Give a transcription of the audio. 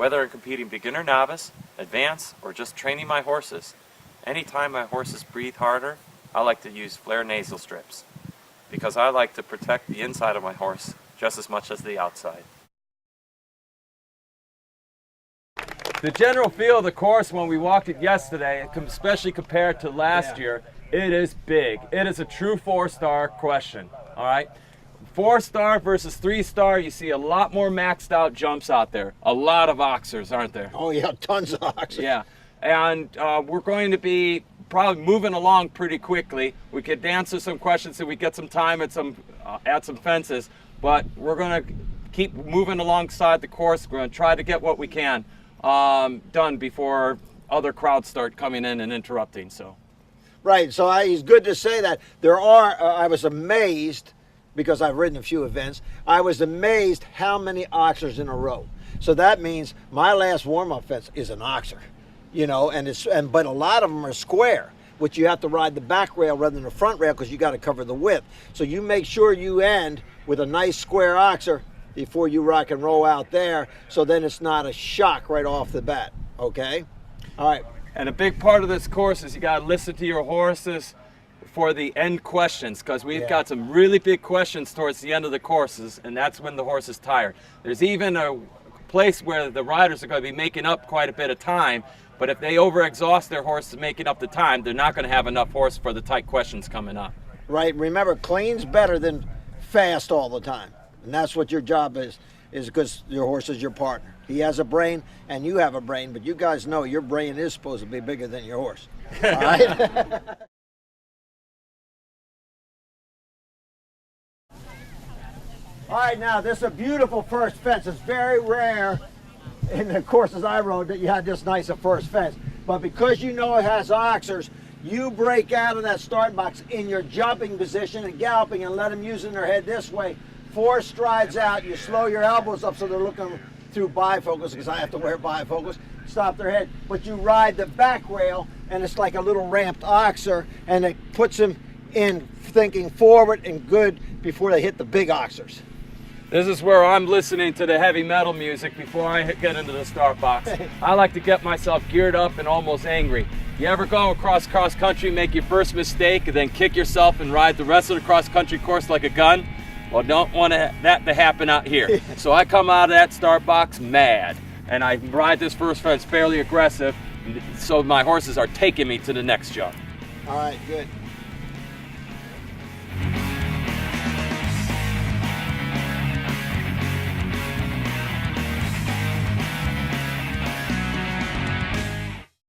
Whether I'm competing beginner, novice, advanced, or just training my horses, anytime my horses breathe harder, I like to use flare nasal strips because I like to protect the inside of my horse just as much as the outside. The general feel of the course when we walked it yesterday, especially compared to last year, it is big. It is a true 4-star question, all right? 4-star versus 3-star, you see a lot more maxed out jumps out there. A lot of oxers, aren't there? Oh yeah, tons of oxers. Yeah, and we're going to be probably moving along pretty quickly. We could answer some questions so we get some time at some fences, but we're going to keep moving alongside the course. We're going to try to get what we can done before other crowds start coming in and interrupting. So, right. So it's good to say that there are. I was amazed because I've ridden a few events. I was amazed how many oxers in a row. So that means my last warm-up fence is an oxer, you know, but a lot of them are square, which you have to ride the back rail rather than the front rail because you got to cover the width. So you make sure you end with a nice square oxer before you rock and roll out there, so then it's not a shock right off the bat, okay? All right. And a big part of this course is you got to listen to your horses for the end questions, because we've got some really big questions towards the end of the courses, and that's when the horse is tired. There's even a place where the riders are going to be making up quite a bit of time, but if they overexhaust their horse to making up the time, they're not going to have enough horse for the tight questions coming up. Right. Remember, clean's better than fast all the time. And that's what your job is because your horse is your partner. He has a brain and you have a brain, but you guys know your brain is supposed to be bigger than your horse. All right? All right, now this is a beautiful first fence. It's very rare in the courses I rode that you had this nice a first fence. But because you know it has oxers, you break out of that start box in your jumping position and galloping and let them using their head this way. 4 strides out, you slow your elbows up so they're looking through bifocals, because I have to wear bifocals, stop their head. But you ride the back rail and it's like a little ramped oxer, and it puts them in thinking forward and good before they hit the big oxers. This is where I'm listening to the heavy metal music before I get into the start box. I like to get myself geared up and almost angry. You ever go across country, make your first mistake, and then kick yourself and ride the rest of the cross country course like a gun? Well, don't want that to happen out here. So I come out of that start box mad, and I ride this first fence fairly aggressive, so my horses are taking me to the next jump. All right, good.